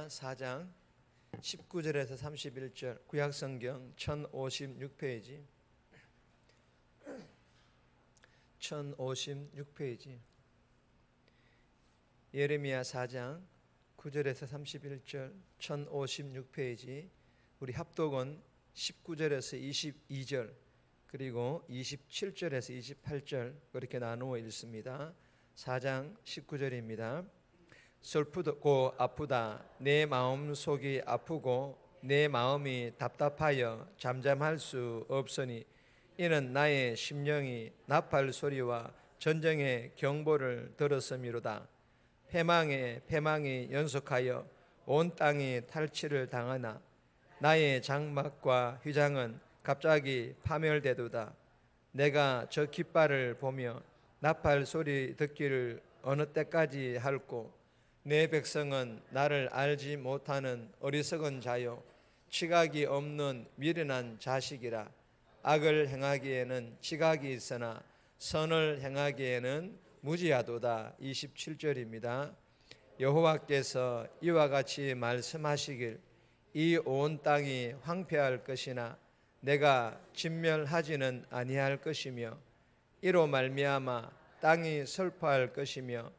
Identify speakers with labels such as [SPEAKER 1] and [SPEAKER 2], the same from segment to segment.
[SPEAKER 1] 예레미야 4장 19절에서 31절 구약성경 1056페이지 1056페이지 예레미야 4장 9절에서 31절 1056페이지 우리 합독은 19절에서 22절 그리고 27절에서 28절 그렇게 나누어 읽습니다. 4장 19절입니다. 슬프고 아프다 내 마음속이 아프고 내 마음이 답답하여 잠잠할 수 없으니 이는 나의 심령이 나팔 소리와 전쟁의 경보를 들었음이로다. 패망이 연속하여 온 땅이 탈취를 당하나 나의 장막과 휘장은 갑자기 파멸되도다. 내가 저 깃발을 보며 나팔 소리 듣기를 어느 때까지 할꼬. 내 백성은 나를 알지 못하는 어리석은 자요 지각이 없는 미련한 자식이라. 악을 행하기에는 지각이 있으나 선을 행하기에는 무지하도다. 27절입니다. 여호와께서 이와 같이 말씀하시길 이 온 땅이 황폐할 것이나 내가 진멸하지는 아니할 것이며 이로 말미암아 땅이 슬퍼할 것이며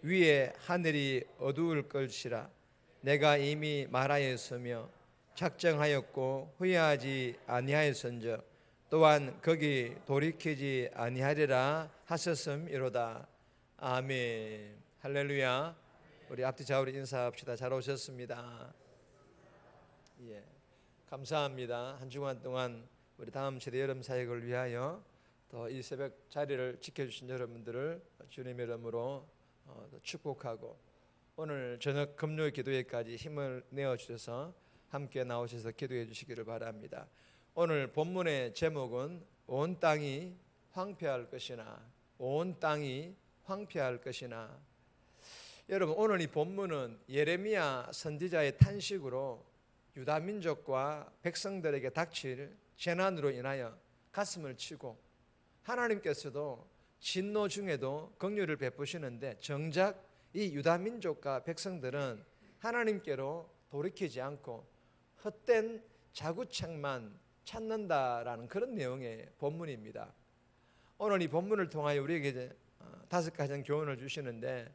[SPEAKER 1] 위에 하늘이 어두울 것이라. 내가 이미 말하였으며 작정하였고 후회하지 아니하였은즉 또한 거기 돌이키지 아니하리라 하셨음이로다. 아멘. 할렐루야. 우리 앞뒤 좌우로 인사합시다. 잘 오셨습니다. 예, 감사합니다. 한 주간 동안 우리 다음 세대 여름 사역을 위하여 또 이 새벽 자리를 지켜주신 여러분들을 주님의 이름으로 축복하고 오늘 저녁 금요일 기도회까지 힘을 내어주셔서 함께 나오셔서 기도해 주시기를 바랍니다. 오늘 본문의 제목은 온 땅이 황폐할 것이나 온 땅이 황폐할 것이나. 여러분 오늘 이 본문은 예레미야 선지자의 탄식으로 유다 민족과 백성들에게 닥칠 재난으로 인하여 가슴을 치고 하나님께서도 진노 중에도 긍휼을 베푸시는데 정작 이 유다 민족과 백성들은 하나님께로 돌이키지 않고 헛된 자구책만 찾는다라는 그런 내용의 본문입니다. 오늘 이 본문을 통하여 우리에게 5가지 교훈을 주시는데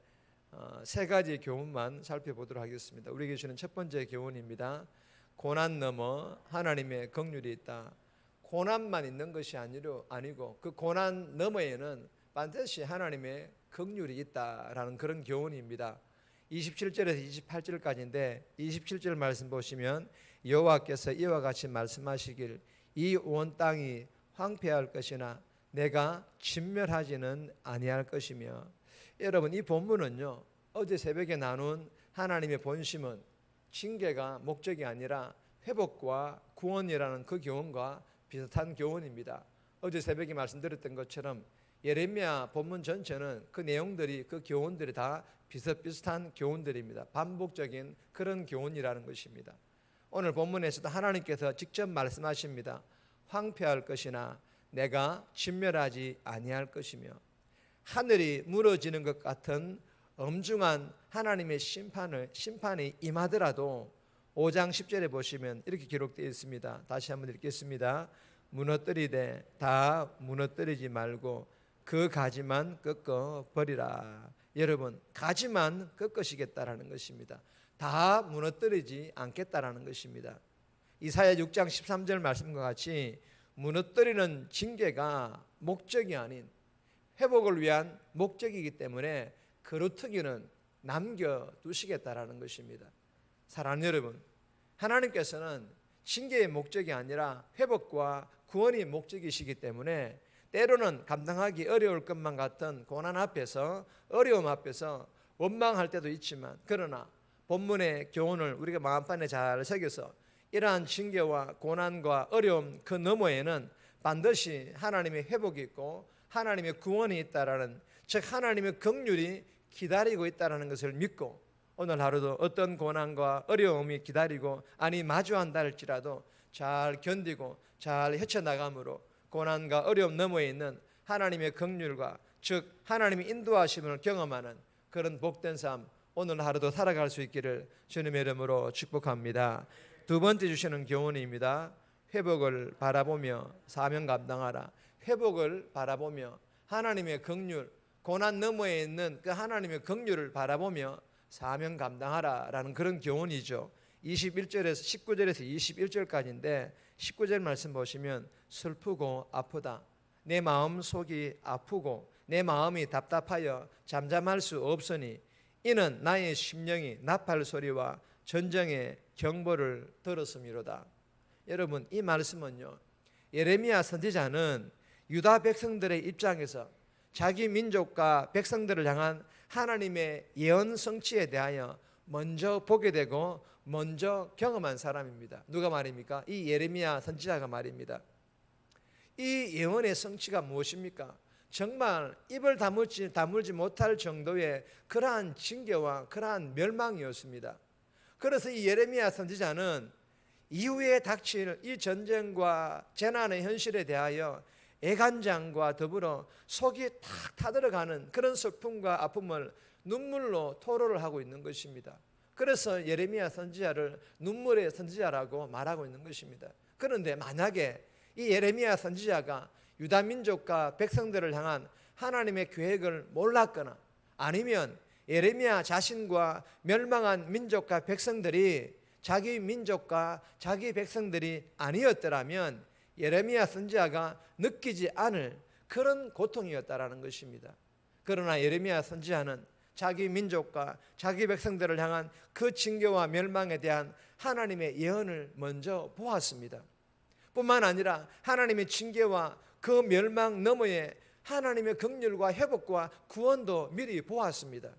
[SPEAKER 1] 세 가지 교훈만 살펴보도록 하겠습니다. 우리에게 주시는 첫 번째 교훈입니다. 고난 너머 하나님의 긍휼이 있다. 고난만 있는 것이 아니고 그 고난 너머에는 반드시 하나님의 긍휼이 있다라는 그런 교훈입니다. 27절에서 28절까지인데 27절 말씀 보시면 여호와께서 이와 같이 말씀하시길 이 온 땅이 황폐할 것이나 내가 진멸하지는 아니할 것이며. 여러분 이 본문은요 어제 새벽에 나눈 하나님의 본심은 징계가 목적이 아니라 회복과 구원이라는 그 교훈과 비슷한 교훈입니다. 어제 새벽에 말씀드렸던 것처럼 예레미야 본문 전체는 그 내용들이 그 교훈들이 다 비슷비슷한 교훈들입니다. 반복적인 그런 교훈이라는 것입니다. 오늘 본문에서도 하나님께서 직접 말씀하십니다. 황폐할 것이나 내가 진멸하지 아니할 것이며. 하늘이 무너지는 것 같은 엄중한 하나님의 심판이 임하더라도 5장 10절에 보시면 이렇게 기록되어 있습니다. 다시 한번 읽겠습니다. 무너뜨리되 다 무너뜨리지 말고 그 가지만 꺾어 버리라. 여러분 가지만 꺾으시겠다라는 것입니다. 다 무너뜨리지 않겠다라는 것입니다. 이사야 6장 13절 말씀과 같이 무너뜨리는 징계가 목적이 아닌 회복을 위한 목적이기 때문에 그루터기는 남겨두시겠다라는 것입니다. 사랑하는 여러분, 하나님께서는 징계의 목적이 아니라 회복과 구원이 목적이시기 때문에 때로는 감당하기 어려울 것만 같은 고난 앞에서 어려움 앞에서 원망할 때도 있지만 그러나 본문의 교훈을 우리가 마음판에 잘 새겨서 이러한 징계와 고난과 어려움 그 너머에는 반드시 하나님의 회복이 있고 하나님의 구원이 있다라는, 즉 하나님의 긍휼이 기다리고 있다라는 것을 믿고 오늘 하루도 어떤 고난과 어려움이 기다리고 마주한다 할지라도 잘 견디고 잘 헤쳐나감으로 고난과 어려움 너머에 있는 하나님의 긍휼과 즉 하나님의 인도하심을 경험하는 그런 복된 삶 오늘 하루도 살아갈 수 있기를 주님의 이름으로 축복합니다. 두 번째 주시는 교훈입니다. 회복을 바라보며 사명 감당하라. 회복을 바라보며 하나님의 긍휼, 고난 너머에 있는 그 하나님의 긍휼을 바라보며 사명 감당하라 라는 그런 교훈이죠. 21절에서 19절에서 21절까지인데 19절 말씀 보시면 슬프고 아프다. 내 마음 속이 아프고 내 마음이 답답하여 잠잠할 수 없으니 이는 나의 심령이 나팔 소리와 전쟁의 경보를 들었음이로다. 여러분, 이 말씀은요, 예레미야 선지자는 유다 백성들의 입장에서 자기 민족과 백성들을 향한 하나님의 예언 성취에 대하여 먼저 보게 되고 먼저 경험한 사람입니다. 누가 말입니까? 이 예레미야 선지자가 말입니다. 이 예언의 성취가 무엇입니까? 정말 입을 다물지 못할 정도의 그러한 징계와 그러한 멸망이었습니다. 그래서 이 예레미야 선지자는 이후에 닥칠 이 전쟁과 재난의 현실에 대하여 애간장과 더불어 속이 탁 타들어가는 그런 슬픔과 아픔을 눈물로 토로를 하고 있는 것입니다. 그래서 예레미야 선지자를 눈물의 선지자라고 말하고 있는 것입니다. 그런데 만약에 이 예레미야 선지자가 유다 민족과 백성들을 향한 하나님의 계획을 몰랐거나 아니면 예레미야 자신과 멸망한 민족과 백성들이 자기 민족과 자기 백성들이 아니었더라면 예레미야 선지자가 느끼지 않을 그런 고통이었다라는 것입니다. 그러나 예레미야 선지자는 자기 민족과 자기 백성들을 향한 그 징계와 멸망에 대한 하나님의 예언을 먼저 보았습니다. 뿐만 아니라 하나님의 징계와 그 멸망 너머에 하나님의 긍휼과 회복과 구원도 미리 보았습니다.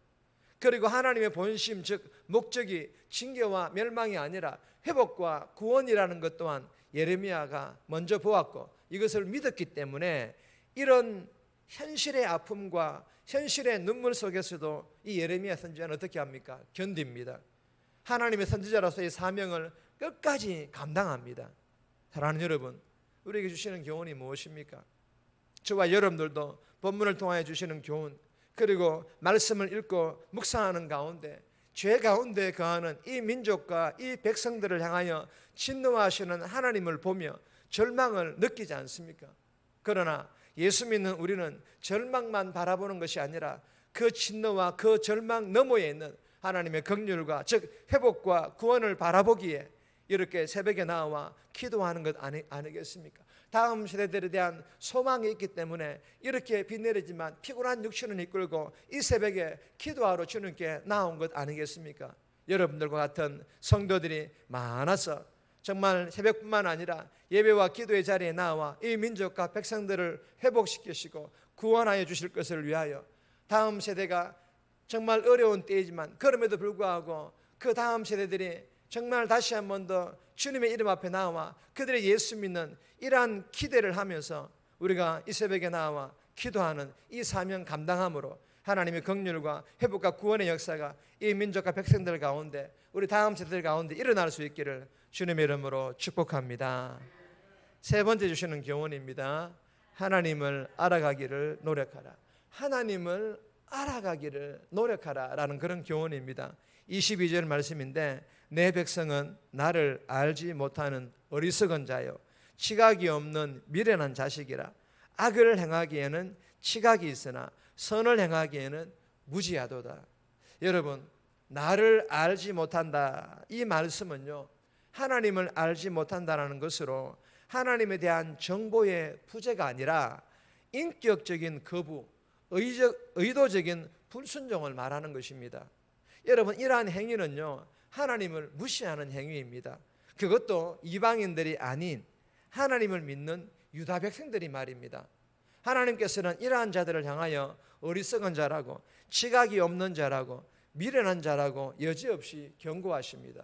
[SPEAKER 1] 그리고 하나님의 본심 즉 목적이 징계와 멸망이 아니라 회복과 구원이라는 것 또한 예레미야가 먼저 보았고 이것을 믿었기 때문에 이런 현실의 아픔과 현실의 눈물 속에서도 이 예레미야 선지자는 어떻게 합니까? 견딥니다. 하나님의 선지자로서의 사명을 끝까지 감당합니다. 사랑하는 여러분, 우리에게 주시는 교훈이 무엇입니까? 저와 여러분들도 본문을 통하여 주시는 교훈, 그리고 말씀을 읽고 묵상하는 가운데 죄 가운데 거하는 이 민족과 이 백성들을 향하여 진노하시는 하나님을 보며 절망을 느끼지 않습니까? 그러나 예수 믿는 우리는 절망만 바라보는 것이 아니라 그 진노와 그 절망 너머에 있는 하나님의 긍휼과 즉 회복과 구원을 바라보기에 이렇게 새벽에 나와 기도하는 것 아니겠습니까? 다음 세대들에 대한 소망이 있기 때문에 이렇게 비 내리지만 피곤한 육신을 이끌고 이 새벽에 기도하러 주님께 나온 것 아니겠습니까? 여러분들과 같은 성도들이 많아서 정말 새벽뿐만 아니라 예배와 기도의 자리에 나와 이 민족과 백성들을 회복시키시고 구원하여 주실 것을 위하여 다음 세대가 정말 어려운 때이지만 그럼에도 불구하고 그 다음 세대들이 정말 다시 한 번 더 주님의 이름 앞에 나와 그들의 예수 믿는 이러한 기대를 하면서 우리가 이 새벽에 나와 기도하는 이 사명 감당함으로 하나님의 긍휼과 회복과 구원의 역사가 이 민족과 백성들 가운데 우리 다음 세대들 가운데 일어날 수 있기를 주님의 이름으로 축복합니다. 세 번째 주시는 교훈입니다. 하나님을 알아가기를 노력하라. 하나님을 알아가기를 노력하라 라는 그런 교훈입니다. 22절 말씀인데 내 백성은 나를 알지 못하는 어리석은 자요 지각이 없는 미련한 자식이라. 악을 행하기에는 지각이 있으나 선을 행하기에는 무지하도다. 여러분, 나를 알지 못한다 이 말씀은요 하나님을 알지 못한다는 것으로 하나님에 대한 정보의 부재가 아니라 인격적인 거부, 의도적인 불순종을 말하는 것입니다. 여러분, 이러한 행위는요 하나님을 무시하는 행위입니다. 그것도 이방인들이 아닌 하나님을 믿는 유다 백성들이 말입니다. 하나님께서는 이러한 자들을 향하여 어리석은 자라고 지각이 없는 자라고 미련한 자라고 여지없이 경고하십니다.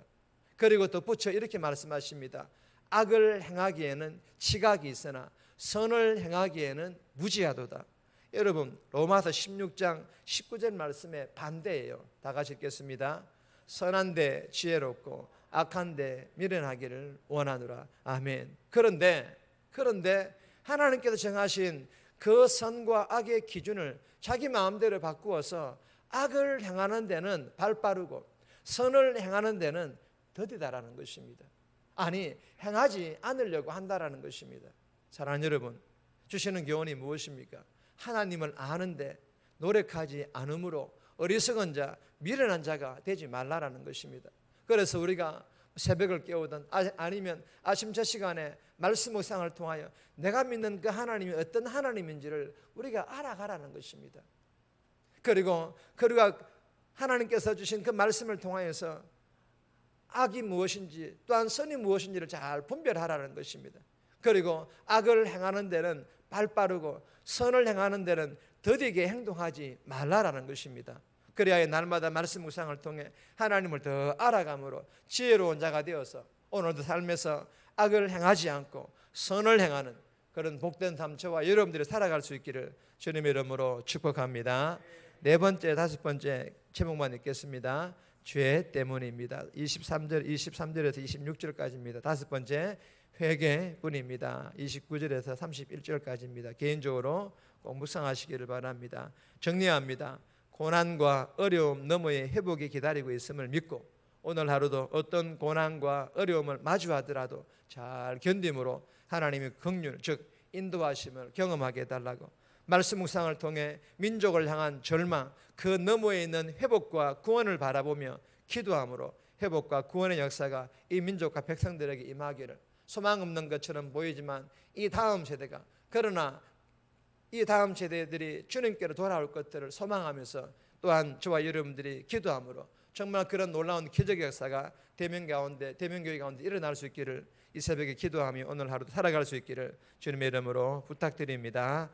[SPEAKER 1] 그리고 덧붙여 이렇게 말씀하십니다. 악을 행하기에는 지각이 있으나 선을 행하기에는 무지하도다. 여러분, 로마서 16장 19절 말씀에 반대예요. 다 같이 읽겠습니다. 선한데 지혜롭고 악한데 미련하기를 원하노라. 아멘. 그런데 하나님께서 정하신 그 선과 악의 기준을 자기 마음대로 바꾸어서 악을 행하는 데는 발 빠르고 선을 행하는 데는 더디다라는 것입니다. 아니, 행하지 않으려고 한다라는 것입니다. 사랑하는 여러분, 주시는 교훈이 무엇입니까? 하나님을 아는데 노력하지 않으므로 어리석은 자, 미련한 자가 되지 말라라는 것입니다. 그래서 우리가 새벽을 깨우든 아니면 아침저 시간에 말씀 묵상을 통하여 내가 믿는 그 하나님이 어떤 하나님인지를 우리가 알아가라는 것입니다. 그리고 하나님께서 주신 그 말씀을 통하여서 악이 무엇인지 또한 선이 무엇인지를 잘 분별하라는 것입니다. 그리고 악을 행하는 데는 발 빠르고 선을 행하는 데는 더디게 행동하지 말라라는 것입니다. 그래야 날마다 말씀 묵상을 통해 하나님을 더 알아감으로 지혜로운 자가 되어서 오늘도 삶에서 악을 행하지 않고 선을 행하는 그런 복된 삶 저와 여러분들이 살아갈 수 있기를 주님의 이름으로 축복합니다. 네 번째, 다섯 번째 제목만 읽겠습니다. 죄 때문입니다. 23절에서 26절까지입니다. 다섯 번째, 회개뿐입니다. 29절에서 31절까지입니다. 개인적으로 꼭 묵상하시기를 바랍니다. 정리합니다. 고난과 어려움 너머의 회복이 기다리고 있음을 믿고 오늘 하루도 어떤 고난과 어려움을 마주하더라도 잘 견딤으로 하나님의 긍휼, 즉 인도하심을 경험하게 해달라고, 말씀 묵상을 통해 민족을 향한 절망, 그 너머에 있는 회복과 구원을 바라보며 기도함으로 회복과 구원의 역사가 이 민족과 백성들에게 임하기를, 소망 없는 것처럼 보이지만 이 다음 세대가, 그러나 이 다음 세대들이 주님께로 돌아올 것들을 소망하면서 또한 저와 여러분들이 기도함으로 정말 그런 놀라운 기적의 역사가 대명교회 가운데 일어날 수 있기를 이 새벽에 기도하며 오늘 하루도 살아갈 수 있기를 주님의 이름으로 부탁드립니다.